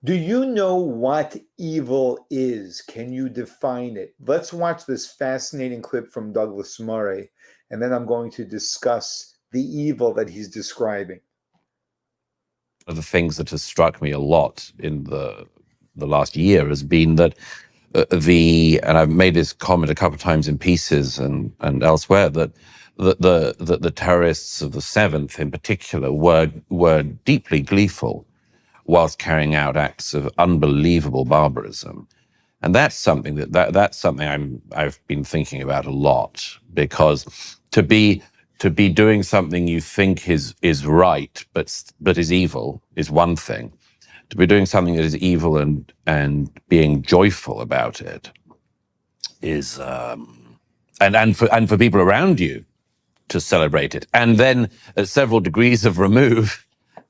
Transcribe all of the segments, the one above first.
Do you know what evil is? Can you define it? Let's watch this fascinating clip from Douglas Murray, and then I'm going to discuss the evil that he's describing. One of the things that has struck me a lot in the last year has been that and I've made this comment a couple of times in pieces and elsewhere, that the terrorists of the 7th in particular were deeply gleeful whilst carrying out acts of unbelievable barbarism. And that's something that's something I've been thinking about a lot, because to be doing something you think is right but is evil is one thing. To be doing something that is evil and being joyful about it is and for people around you to celebrate it, and then at several degrees of remove,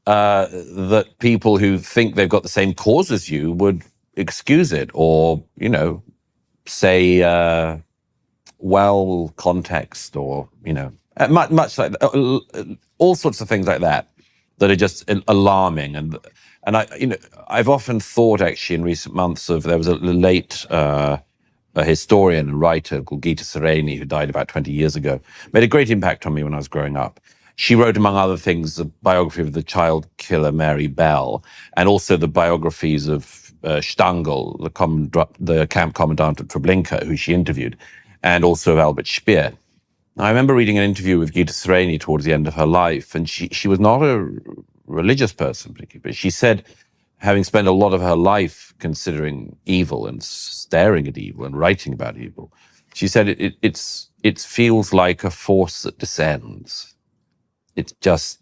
that people who think they've got the same cause as you would excuse it, or say well context, or much like all sorts of things like that are just alarming. And I've often thought, actually, in recent months, there was a late a historian and writer called Gita Sareni, who died about 20 years ago, made a great impact on me when I was growing up. She wrote, among other things, a biography of the child killer Mary Bell, and also the biographies of Stangl, the camp commandant of Treblinka, who she interviewed, and also of Albert Speer. I remember reading an interview with Gita Sareni towards the end of her life, and she was not a religious person, but she said, having spent a lot of her life considering evil and staring at evil and writing about evil, she said it feels like a force that descends. It just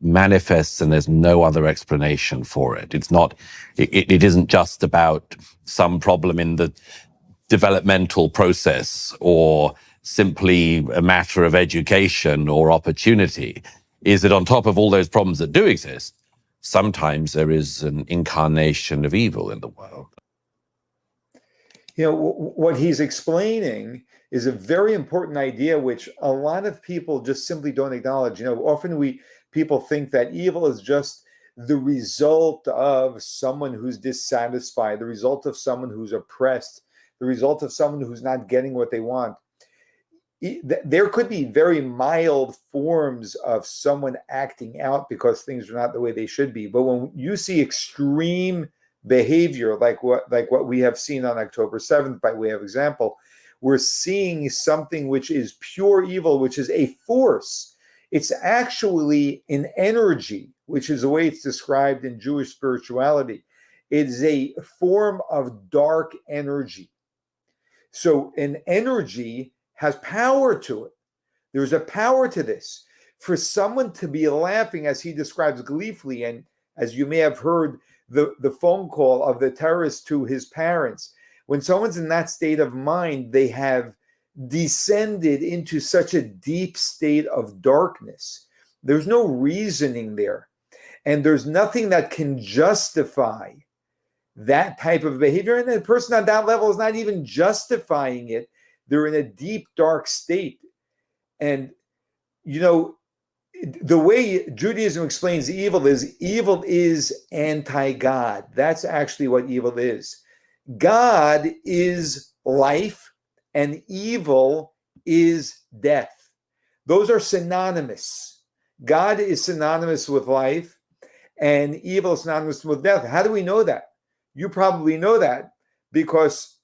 manifests, and there's no other explanation for it. It isn't just about some problem in the developmental process, or simply a matter of education or opportunity. Is that on top of all those problems that do exist, sometimes there is an incarnation of evil in the world. What he's explaining is a very important idea, which a lot of people just simply don't acknowledge. Often people think that evil is just the result of someone who's dissatisfied, the result of someone who's oppressed, the result of someone who's not getting what they want. There could be very mild forms of someone acting out because things are not the way they should be. But when you see extreme behavior, like what we have seen on October 7th, by way of example, we're seeing something which is pure evil, which is a force. It's actually an energy, which is the way it's described in Jewish spirituality. It is a form of dark energy. So an energy has power to it. There's a power to this. For someone to be laughing, as he describes gleefully, and as you may have heard the phone call of the terrorist to his parents, when someone's in that state of mind, they have descended into such a deep state of darkness. There's no reasoning there. And there's nothing that can justify that type of behavior. And the person on that level is not even justifying it. They're in a deep, dark state. And, the way Judaism explains evil is anti-God. That's actually what evil is. God is life, and evil is death. Those are synonymous. God is synonymous with life, and evil is synonymous with death. How do we know that? You probably know that because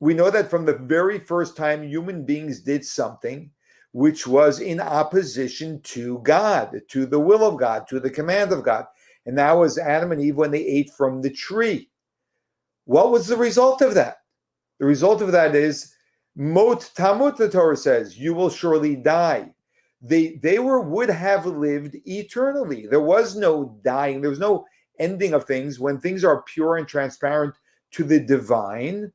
we know that from the very first time human beings did something which was in opposition to God, to the will of God, to the command of God. And that was Adam and Eve when they ate from the tree. What was the result of that? The result of that is Mot Tamut, the Torah says, you will surely die. They would have lived eternally. There was no dying. There was no ending of things. When things are pure and transparent to the divine,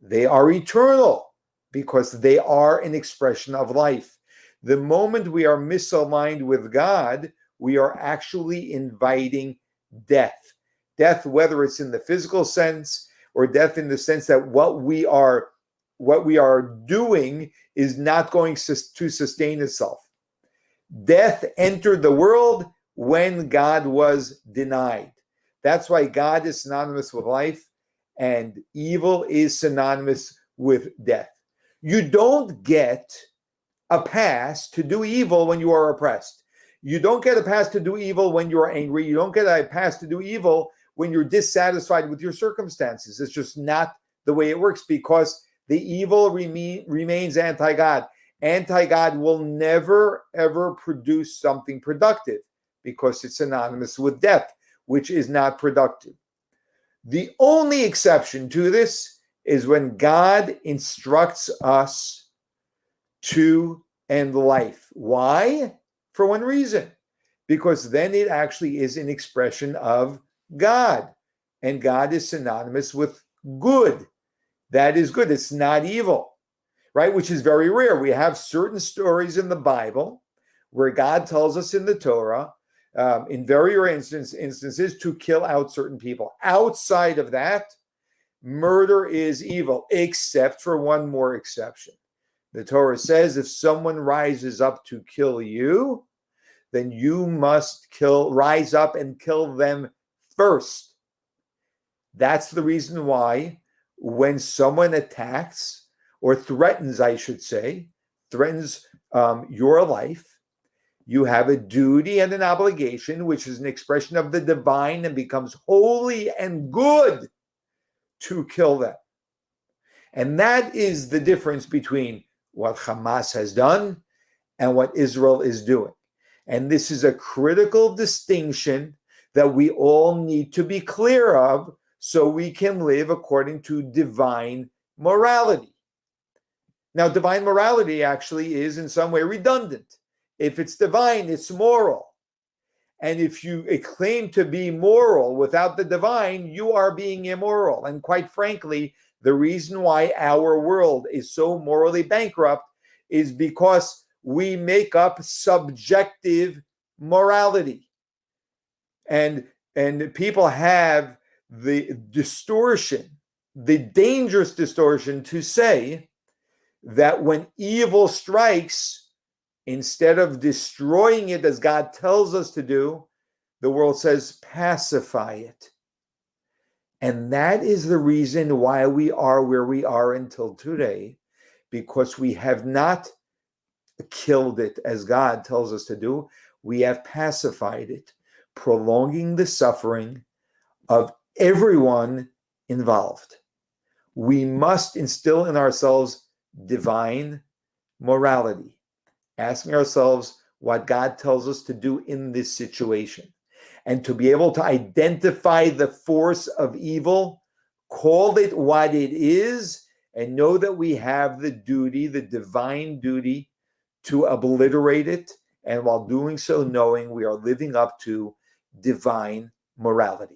they are eternal because they are an expression of life. The moment we are misaligned with God, we are actually inviting death. Death, whether it's in the physical sense or death in the sense that what we are doing is not going to sustain itself. Death entered the world when God was denied. That's why God is synonymous with life and evil is synonymous with death. You don't get a pass to do evil when you are oppressed. You don't get a pass to do evil when you are angry. You don't get a pass to do evil when you're dissatisfied with your circumstances. It's just not the way it works, because the evil remains anti-God. Anti-God will never, ever produce something productive because it's synonymous with death, which is not productive. The only exception to this is when God instructs us to end life. Why? For one reason, because then it actually is an expression of God, and God is synonymous with good. That is good. It's not evil, right? Which is very rare. We have certain stories in the Bible where God tells us in the Torah, in very rare instances, to kill out certain people. Outside of that, murder is evil, except for one more exception. The Torah says if someone rises up to kill you, then you must rise up and kill them first. That's the reason why when someone attacks or threatens, I should say, threatens your life, you have a duty and an obligation, which is an expression of the divine and becomes holy and good, to kill them. And that is the difference between what Hamas has done and what Israel is doing. And this is a critical distinction that we all need to be clear of so we can live according to divine morality. Now, divine morality actually is in some way redundant. If it's divine, it's moral. And if you claim to be moral without the divine, you are being immoral. And quite frankly, the reason why our world is so morally bankrupt is because we make up subjective morality. And people have the distortion, the dangerous distortion to say that when evil strikes, instead of destroying it as God tells us to do, the world says pacify it. And that is the reason why we are where we are until today, because we have not killed it as God tells us to do. We have pacified it, prolonging the suffering of everyone involved. We must instill in ourselves divine morality, asking ourselves what God tells us to do in this situation, and to be able to identify the force of evil, call it what it is, and know that we have the duty, the divine duty, to obliterate it, and while doing so, knowing we are living up to divine morality.